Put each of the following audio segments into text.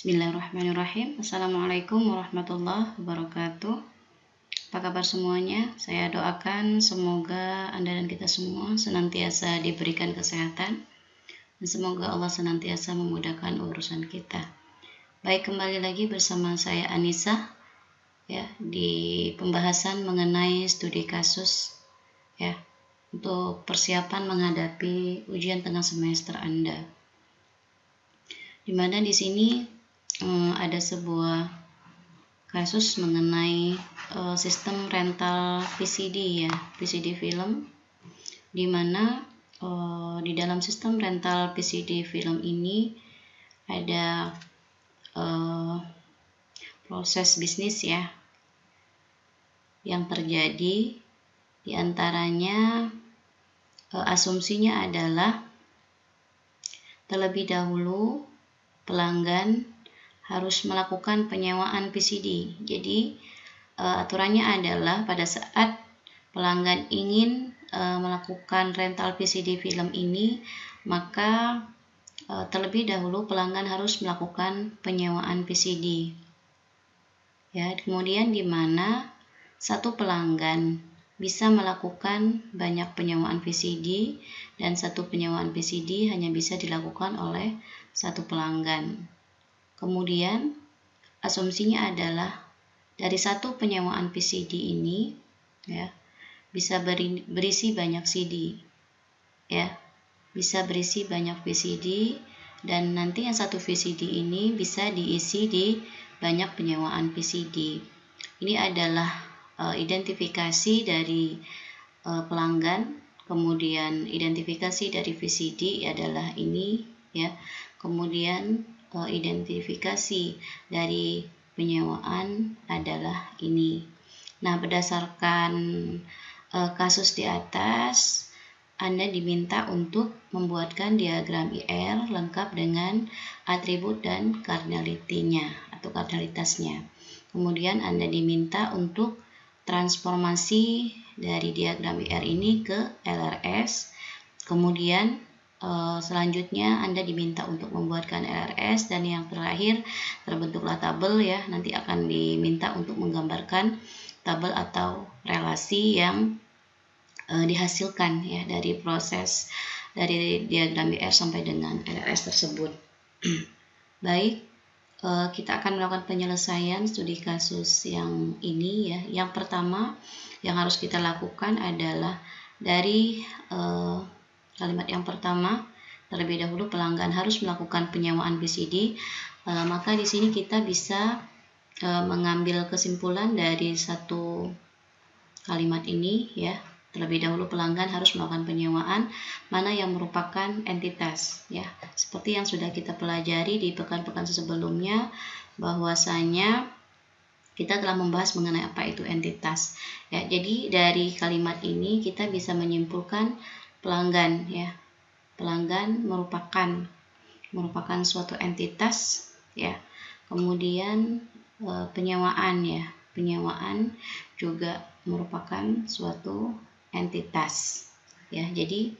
Bismillahirrahmanirrahim. Assalamualaikum warahmatullahi wabarakatuh. Apa kabar semuanya? Saya doakan semoga Anda dan kita semua senantiasa diberikan kesehatan dan semoga Allah senantiasa memudahkan urusan kita. Baik, kembali lagi bersama saya Anissa ya di pembahasan mengenai studi kasus ya untuk persiapan menghadapi ujian tengah semester Anda. Dimana di sini ada sebuah kasus mengenai sistem rental VCD ya, VCD film, di mana di dalam sistem rental VCD film ini ada proses bisnis ya yang terjadi. Di antaranya asumsinya adalah terlebih dahulu pelanggan harus melakukan penyewaan VCD. Jadi aturannya adalah pada saat pelanggan ingin melakukan rental VCD film ini, maka terlebih dahulu pelanggan harus melakukan penyewaan VCD. Ya, kemudian di mana satu pelanggan bisa melakukan banyak penyewaan VCD dan satu penyewaan VCD hanya bisa dilakukan oleh satu pelanggan. Kemudian asumsinya adalah dari satu penyewaan VCD ini ya bisa berisi banyak CD ya, bisa berisi banyak VCD dan nanti yang satu VCD ini bisa diisi di banyak penyewaan VCD. Ini adalah identifikasi dari pelanggan, kemudian identifikasi dari VCD adalah ini ya, kemudian identifikasi dari penyewaan adalah ini. Nah, berdasarkan kasus di atas, Anda diminta untuk membuatkan diagram IR lengkap dengan atribut dan cardinality-nya atau cardinalitasnya. Kemudian Anda diminta untuk transformasi dari diagram IR ini ke LRS. Kemudian selanjutnya Anda diminta untuk membuatkan LRS, dan yang terakhir terbentuklah tabel ya, nanti akan diminta untuk menggambarkan tabel atau relasi yang dihasilkan ya dari proses dari diagram IR sampai dengan LRS tersebut. Baik, kita akan melakukan penyelesaian studi kasus yang ini ya. Yang pertama yang harus kita lakukan adalah dari kalimat yang pertama, terlebih dahulu pelanggan harus melakukan penyewaan VCD. Maka di sini kita bisa mengambil kesimpulan dari satu kalimat ini ya. Terlebih dahulu pelanggan harus melakukan penyewaan, mana yang merupakan entitas ya. Seperti yang sudah kita pelajari di pekan-pekan sebelumnya, bahwasanya kita telah membahas mengenai apa itu entitas ya. Jadi dari kalimat ini kita bisa menyimpulkan pelanggan ya, pelanggan merupakan suatu entitas ya. Kemudian penyewaan ya, penyewaan juga merupakan suatu entitas ya. Jadi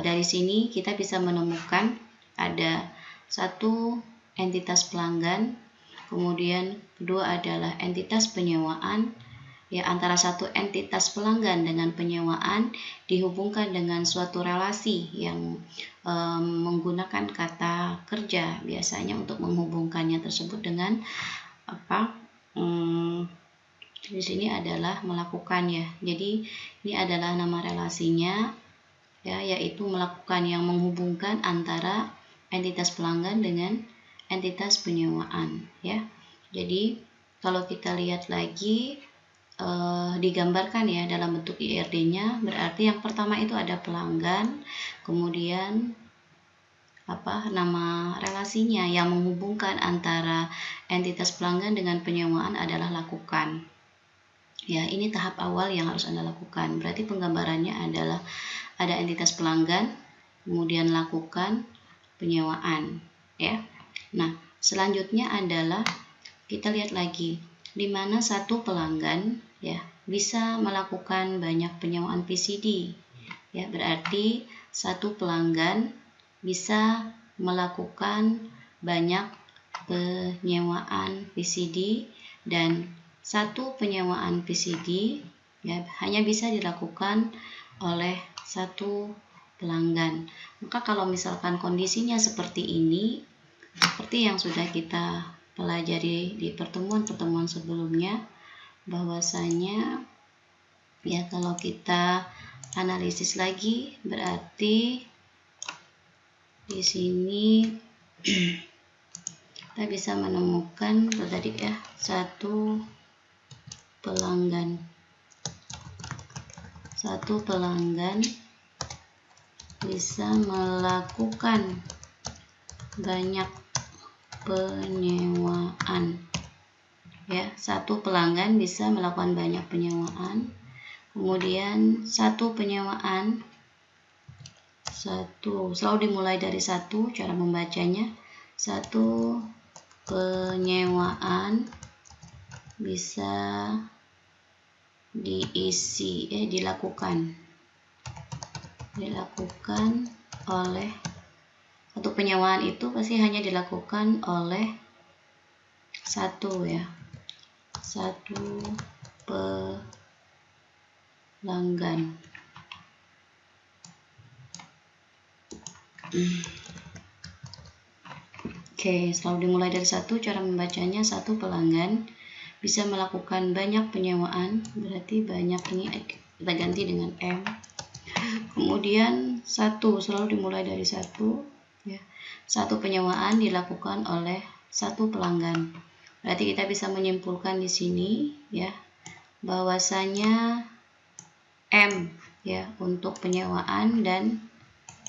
dari sini kita bisa menemukan ada satu entitas pelanggan, kemudian kedua adalah entitas penyewaan ya. Antara satu entitas pelanggan dengan penyewaan dihubungkan dengan suatu relasi yang menggunakan kata kerja biasanya untuk menghubungkannya tersebut dengan apa? Di sini adalah melakukan ya. Jadi ini adalah nama relasinya ya, yaitu melakukan yang menghubungkan antara entitas pelanggan dengan entitas penyewaan ya. Jadi kalau kita lihat lagi digambarkan ya dalam bentuk IRD-nya, berarti yang pertama itu ada pelanggan, kemudian nama relasinya yang menghubungkan antara entitas pelanggan dengan penyewaan adalah lakukan ya. Ini tahap awal yang harus Anda lakukan. Berarti penggambarannya adalah ada entitas pelanggan, kemudian lakukan, penyewaan ya. Nah, selanjutnya adalah kita lihat lagi di mana satu pelanggan ya bisa melakukan banyak penyewaan VCD ya. Berarti satu pelanggan bisa melakukan banyak penyewaan VCD dan satu penyewaan VCD ya hanya bisa dilakukan oleh satu pelanggan. Maka kalau misalkan kondisinya seperti ini, seperti yang sudah kita pelajari di pertemuan-pertemuan sebelumnya, bahwasanya ya kalau kita analisis lagi berarti di sini kita bisa menemukan tadi ya satu pelanggan bisa melakukan banyak penyewaan ya. Satu pelanggan bisa melakukan banyak penyewaan, kemudian satu penyewaan selalu dimulai dari satu. Cara membacanya, satu penyewaan bisa dilakukan oleh satu penyewaan itu pasti hanya dilakukan oleh satu ya, satu pelanggan. Oke, selalu dimulai dari satu. Cara membacanya, satu pelanggan bisa melakukan banyak penyewaan, berarti banyak ini kita ganti dengan M. Kemudian satu selalu dimulai dari satu ya. Satu penyewaan dilakukan oleh satu pelanggan. Berarti kita bisa menyimpulkan di sini ya bahwasanya M ya untuk penyewaan dan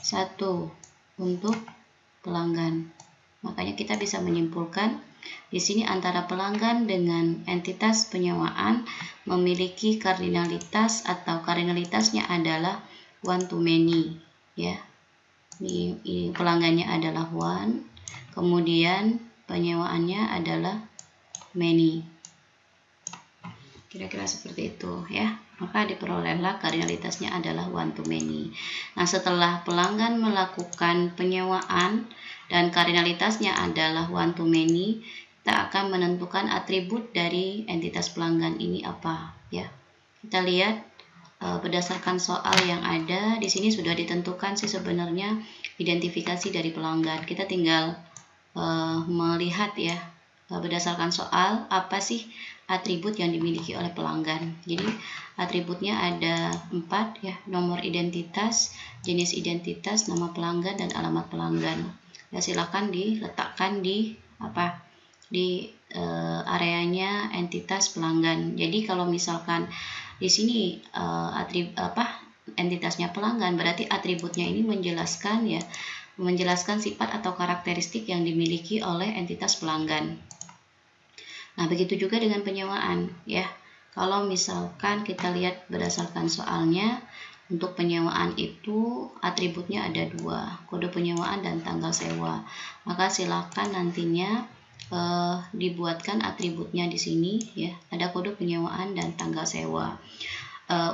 satu untuk pelanggan. Makanya kita bisa menyimpulkan di sini antara pelanggan dengan entitas penyewaan memiliki kardinalitas atau kardinalitasnya adalah one to many ya. Ini pelanggannya adalah one, kemudian penyewaannya adalah many. Kira-kira seperti itu ya. Maka diperolehlah kardinalitasnya adalah one to many. Nah, setelah pelanggan melakukan penyewaan dan kardinalitasnya adalah one to many, kita akan menentukan atribut dari entitas pelanggan ini apa ya. Kita lihat berdasarkan soal yang ada di sini sudah ditentukan sih sebenarnya identifikasi dari pelanggan. Kita tinggal melihat ya berdasarkan soal apa sih atribut yang dimiliki oleh pelanggan. Jadi atributnya ada 4 ya, nomor identitas, jenis identitas, nama pelanggan dan alamat pelanggan. Ya silakan diletakkan di areanya entitas pelanggan. Jadi kalau misalkan di sini entitasnya pelanggan, berarti atributnya ini menjelaskan sifat atau karakteristik yang dimiliki oleh entitas pelanggan. Nah, begitu juga dengan penyewaan ya. Kalau misalkan kita lihat berdasarkan soalnya, untuk penyewaan itu atributnya ada 2, kode penyewaan dan tanggal sewa. Maka silakan nantinya dibuatkan atributnya di sini ya, ada kode penyewaan dan tanggal sewa.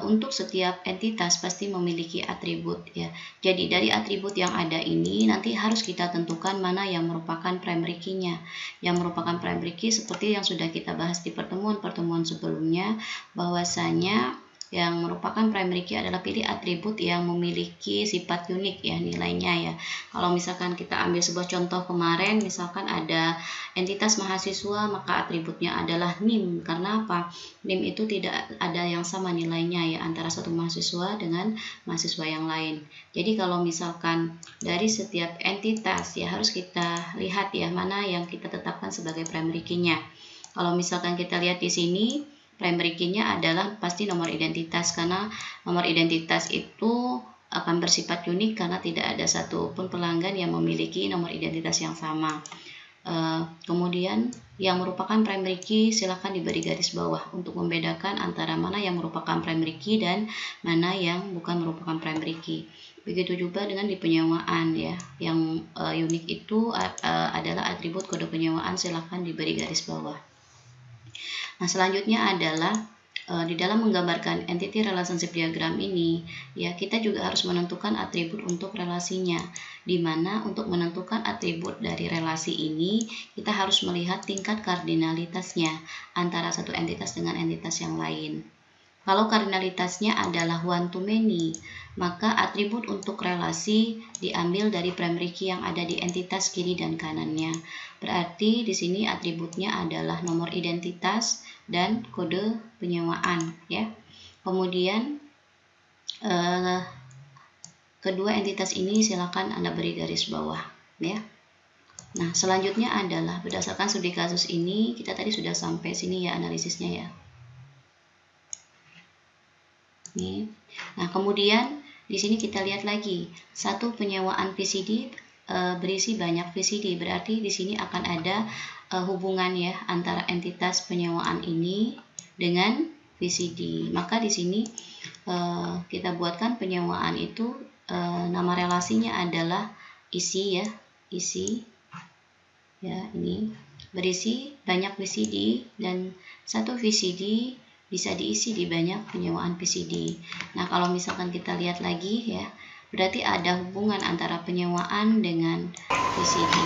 Untuk setiap entitas pasti memiliki atribut ya. Jadi dari atribut yang ada ini nanti harus kita tentukan mana yang merupakan primary key-nya. Yang merupakan primary key seperti yang sudah kita bahas di pertemuan-pertemuan sebelumnya, bahwasanya yang merupakan primary key adalah pilih atribut yang memiliki sifat unik ya nilainya ya. Kalau misalkan kita ambil sebuah contoh kemarin, misalkan ada entitas mahasiswa, maka atributnya adalah NIM. Karena apa? NIM itu tidak ada yang sama nilainya ya antara satu mahasiswa dengan mahasiswa yang lain. Jadi kalau misalkan dari setiap entitas ya harus kita lihat ya mana yang kita tetapkan sebagai primary key-nya. Kalau misalkan kita lihat di sini, primary key-nya adalah pasti nomor identitas, karena nomor identitas itu akan bersifat unik karena tidak ada satupun pelanggan yang memiliki nomor identitas yang sama. Kemudian yang merupakan primary key silahkan diberi garis bawah untuk membedakan antara mana yang merupakan primary key dan mana yang bukan merupakan primary key. Begitu juga dengan di penyewaan ya, yang unik itu adalah atribut kode penyewaan, silahkan diberi garis bawah. Nah, selanjutnya adalah di dalam menggambarkan entity relationship diagram ini, ya kita juga harus menentukan atribut untuk relasinya. Di mana untuk menentukan atribut dari relasi ini, kita harus melihat tingkat kardinalitasnya antara satu entitas dengan entitas yang lain. Kalau kardinalitasnya adalah one to many, maka atribut untuk relasi diambil dari primary key yang ada di entitas kiri dan kanannya. Berarti di sini atributnya adalah nomor identitas dan kode penyewaan, ya. Kemudian kedua entitas ini silakan Anda beri garis bawah, ya. Nah, selanjutnya adalah berdasarkan studi kasus ini, kita tadi sudah sampai sini ya analisisnya ya. Nih. Nah, kemudian di sini kita lihat lagi satu penyewaan VCD berisi banyak VCD, berarti di sini akan ada hubungan ya antara entitas penyewaan ini dengan VCD. Maka di sini kita buatkan penyewaan itu nama relasinya adalah isi ya, isi ya, ini berisi banyak VCD dan satu VCD bisa diisi di banyak penyewaan VCD. Nah, kalau misalkan kita lihat lagi ya, berarti ada hubungan antara penyewaan dengan VCD.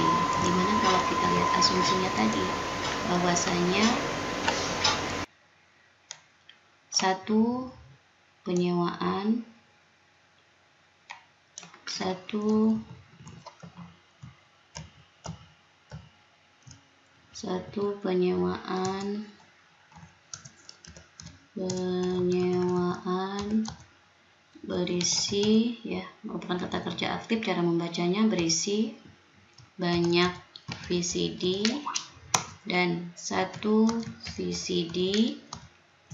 Dimana kalau kita lihat asumsinya tadi, bahwasanya satu penyewaan berisi ya, merupakan kata kerja aktif, cara membacanya berisi banyak VCD dan satu VCD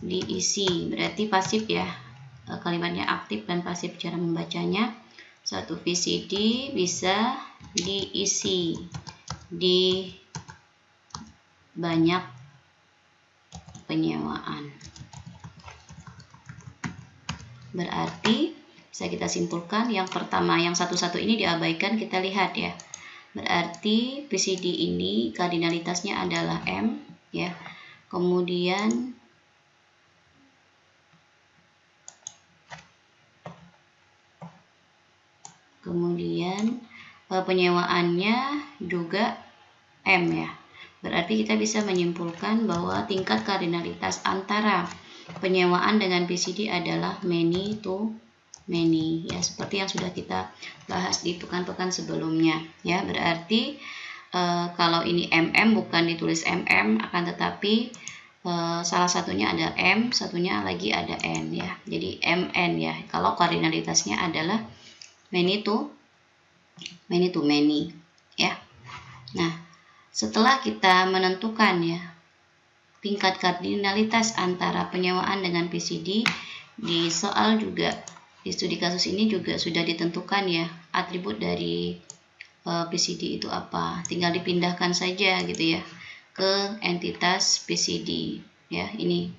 diisi, berarti pasif ya, kalimatnya aktif dan pasif cara membacanya. Satu VCD bisa diisi di banyak penyewaan. Berarti bisa kita simpulkan yang pertama, yang satu-satu ini diabaikan, kita lihat ya. Berarti VCD ini kardinalitasnya adalah M ya. Kemudian penyewaannya juga M ya. Berarti kita bisa menyimpulkan bahwa tingkat kardinalitas antara penyewaan dengan VCD adalah many to many ya, seperti yang sudah kita bahas di pekan-pekan sebelumnya ya. Berarti kalau ini MM bukan ditulis MM, akan tetapi salah satunya ada M, satunya lagi ada N ya. Jadi MN ya. Kalau kardinalitasnya adalah many to many ya. Nah, setelah kita menentukan ya tingkat kardinalitas antara penyewaan dengan VCD, di soal juga di studi kasus ini juga sudah ditentukan ya atribut dari VCD itu apa. Tinggal dipindahkan saja gitu ya ke entitas VCD ya, ini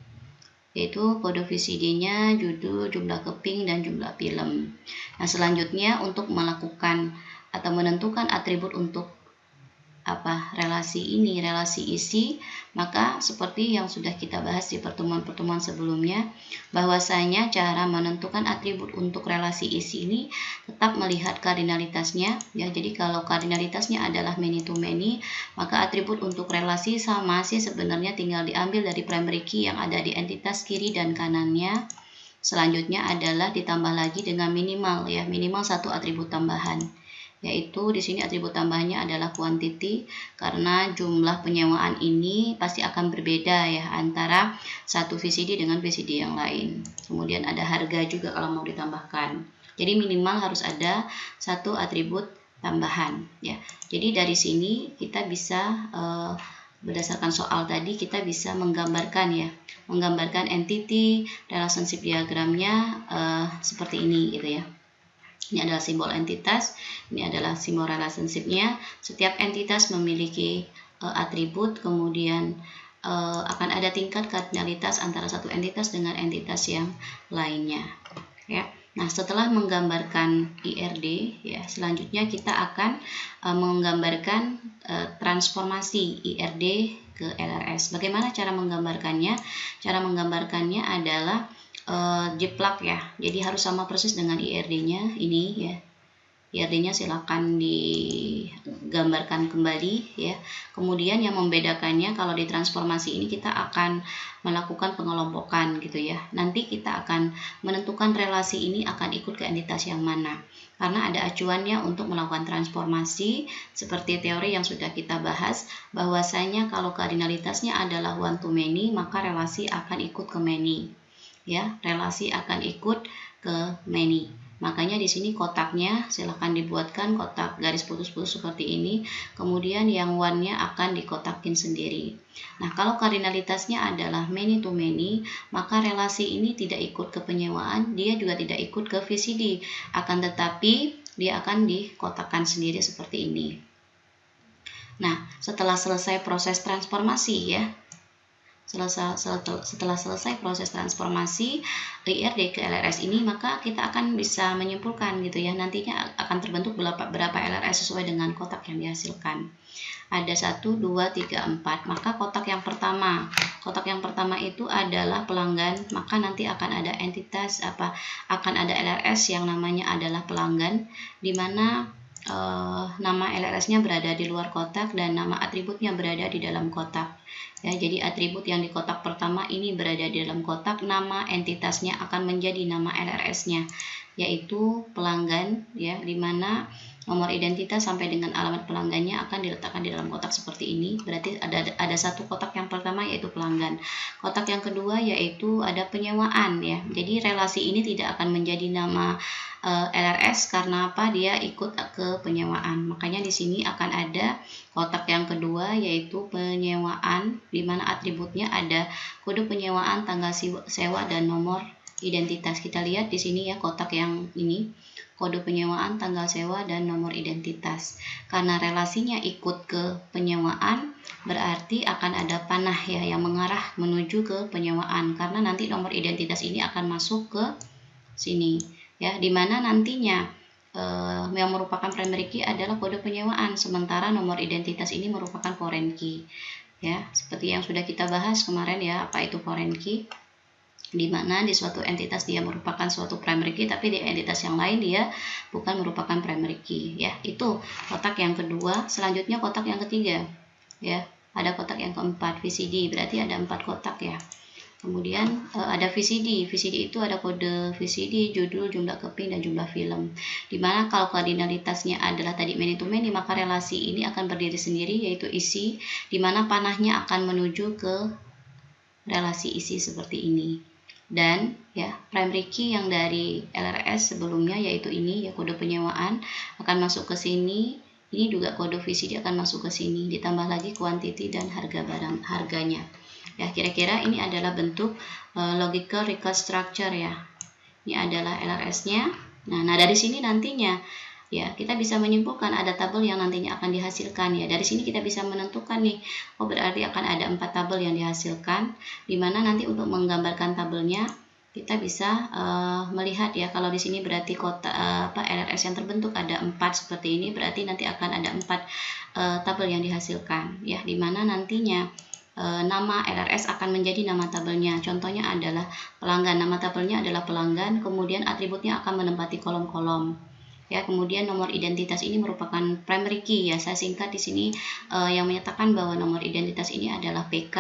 yaitu kode VCD-nya, judul, jumlah keping, dan jumlah film. Nah, selanjutnya untuk melakukan atau menentukan atribut untuk relasi ini, relasi isi, maka seperti yang sudah kita bahas di pertemuan-pertemuan sebelumnya, bahwasanya cara menentukan atribut untuk relasi isi ini tetap melihat kardinalitasnya ya. Jadi kalau kardinalitasnya adalah many to many, maka atribut untuk relasi sama sih sebenarnya tinggal diambil dari primary key yang ada di entitas kiri dan kanannya. Selanjutnya adalah ditambah lagi dengan minimal ya, minimal satu atribut tambahan, yaitu di sini atribut tambahnya adalah quantity, karena jumlah penyewaan ini pasti akan berbeda ya antara satu VCD dengan VCD yang lain. Kemudian ada harga juga kalau mau ditambahkan. Jadi minimal harus ada satu atribut tambahan ya. Jadi dari sini kita bisa berdasarkan soal tadi kita bisa menggambarkan entity relationship diagramnya seperti ini gitu ya. Ini adalah simbol entitas, ini adalah simbol relationship-nya. Setiap entitas memiliki atribut, kemudian akan ada tingkat kardinalitas antara satu entitas dengan entitas yang lainnya. Ya. Nah, setelah menggambarkan IRD, ya, selanjutnya kita akan menggambarkan transformasi IRD ke LRS. Bagaimana cara menggambarkannya? Cara menggambarkannya adalah jeplak ya. Jadi harus sama persis dengan IRD-nya ini ya. IRD-nya silakan digambarkan kembali ya. Kemudian yang membedakannya kalau di transformasi ini kita akan melakukan pengelompokan gitu ya. Nanti kita akan menentukan relasi ini akan ikut ke entitas yang mana. Karena ada acuannya untuk melakukan transformasi seperti teori yang sudah kita bahas, bahwasanya kalau kardinalitasnya adalah one to many, maka relasi akan ikut ke many. Ya, relasi akan ikut ke many. Makanya di sini kotaknya silahkan dibuatkan kotak garis putus-putus seperti ini. Kemudian yang one-nya akan dikotakin sendiri. Nah, kalau kardinalitasnya adalah many to many, maka relasi ini tidak ikut ke penyewaan, dia juga tidak ikut ke VCD. Akan tetapi dia akan dikotakkan sendiri seperti ini. Nah, setelah selesai proses transformasi ya, setelah selesai proses transformasi IRD ke LRS ini, maka kita akan bisa menyimpulkan gitu ya, nantinya akan terbentuk berapa LRS sesuai dengan kotak yang dihasilkan. Ada 1, 2, 3, 4. Maka kotak yang pertama itu adalah pelanggan, maka nanti akan ada entitas akan ada LRS yang namanya adalah pelanggan, di mana nama LRS-nya berada di luar kotak dan nama atributnya berada di dalam kotak. Ya, jadi atribut yang di kotak pertama ini berada di dalam kotak, nama entitasnya akan menjadi nama LRS-nya, yaitu pelanggan ya, di mana nomor identitas sampai dengan alamat pelanggannya akan diletakkan di dalam kotak seperti ini. Berarti ada satu kotak yang pertama yaitu pelanggan. Kotak yang kedua yaitu ada penyewaan ya. Jadi relasi ini tidak akan menjadi nama LRS karena apa? Dia ikut ke penyewaan. Makanya di sini akan ada kotak yang kedua yaitu penyewaan, di mana atributnya ada kode penyewaan, tanggal sewa dan nomor identitas. Kita lihat di sini ya, kotak yang ini kode penyewaan, tanggal sewa dan nomor identitas. Karena relasinya ikut ke penyewaan, berarti akan ada panah ya yang mengarah menuju ke penyewaan, karena nanti nomor identitas ini akan masuk ke sini. Ya, dimana nantinya yang merupakan primary key adalah kode penyewaan, sementara nomor identitas ini merupakan foreign key. Ya, seperti yang sudah kita bahas kemarin ya, apa itu foreign key? Dimana di suatu entitas dia merupakan suatu primary key, tapi di entitas yang lain dia bukan merupakan primary key. Ya, itu kotak yang kedua. Selanjutnya kotak yang ketiga. Ya, ada kotak yang keempat, VCD. Berarti ada 4 kotak ya. Kemudian ada VCD. VCD itu ada kode VCD, judul, jumlah keping, dan jumlah film. Dimana kalau kardinalitasnya adalah tadi many to many, maka relasi ini akan berdiri sendiri, yaitu isi, dimana panahnya akan menuju ke relasi isi seperti ini. Dan ya, primary key yang dari LRS sebelumnya yaitu ini ya, kode penyewaan akan masuk ke sini. Ini juga kode VCD akan masuk ke sini, ditambah lagi quantity dan harga barang, harganya. Ya, kira-kira ini adalah bentuk logical record structure ya. Ini adalah LRS-nya. Nah, dari sini nantinya ya kita bisa menyimpulkan ada tabel yang nantinya akan dihasilkan ya. Dari sini kita bisa menentukan nih, oh berarti akan ada 4 tabel yang dihasilkan, dimana nanti untuk menggambarkan tabelnya kita bisa melihat ya, kalau di sini berarti LRS yang terbentuk ada 4 seperti ini, berarti nanti akan ada 4 tabel yang dihasilkan ya, dimana nantinya nama LRS akan menjadi nama tabelnya. Contohnya adalah pelanggan, nama tabelnya adalah pelanggan, kemudian atributnya akan menempati kolom-kolom. Ya, kemudian nomor identitas ini merupakan primary key ya. Saya singkat di sini yang menyatakan bahwa nomor identitas ini adalah PK,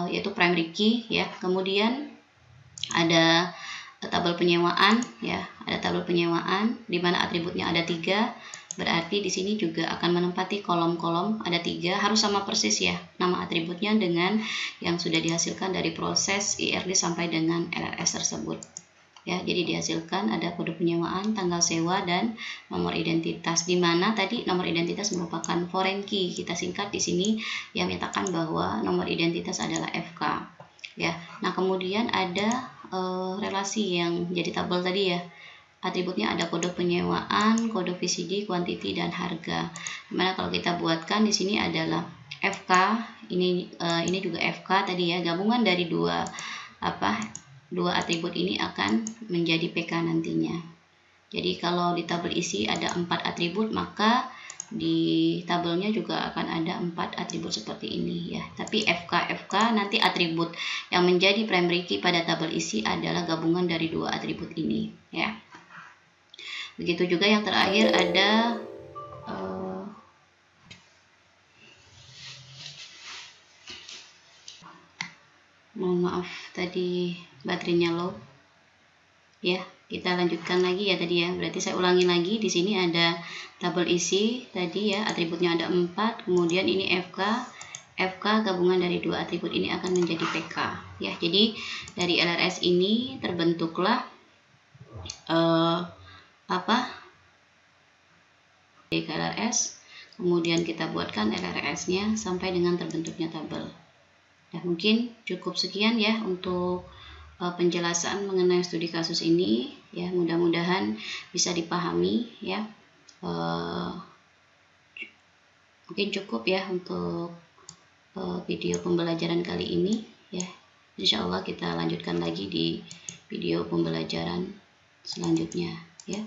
yaitu primary key ya. Kemudian ada tabel penyewaan ya, ada tabel penyewaan di mana atributnya ada 3. Berarti di sini juga akan menempati kolom-kolom, ada 3, harus sama persis ya nama atributnya dengan yang sudah dihasilkan dari proses IRD sampai dengan LRS tersebut. Ya, jadi dihasilkan ada kode penyewaan, tanggal sewa, dan nomor identitas. Di mana tadi nomor identitas merupakan foreign key. Kita singkat di sini yang menyatakan bahwa nomor identitas adalah FK. Ya, nah kemudian ada relasi yang jadi tabel tadi ya. Atributnya ada kode penyewaan, kode VCD, quantity, dan harga. Dimana kalau kita buatkan di sini adalah FK, ini juga FK tadi ya, gabungan dari dua dua atribut ini akan menjadi PK nantinya. Jadi kalau di tabel isi ada 4 atribut, maka di tabelnya juga akan ada 4 atribut seperti ini ya. Tapi FK nanti atribut yang menjadi primary key pada tabel isi adalah gabungan dari dua atribut ini ya. Begitu juga yang terakhir ada mohon maaf tadi baterainya low ya. Kita lanjutkan lagi ya tadi ya. Berarti saya ulangi lagi, di sini ada tabel isi tadi ya, atributnya ada 4, kemudian ini FK gabungan dari dua atribut ini akan menjadi PK ya. Jadi dari LRS ini terbentuklah LRS, kemudian kita buatkan LRS-nya sampai dengan terbentuknya tabel. Nah, mungkin cukup sekian ya untuk penjelasan mengenai studi kasus ini ya. Mudah-mudahan bisa dipahami ya. Mungkin cukup ya untuk video pembelajaran kali ini ya. Insya Allah kita lanjutkan lagi di video pembelajaran selanjutnya ya.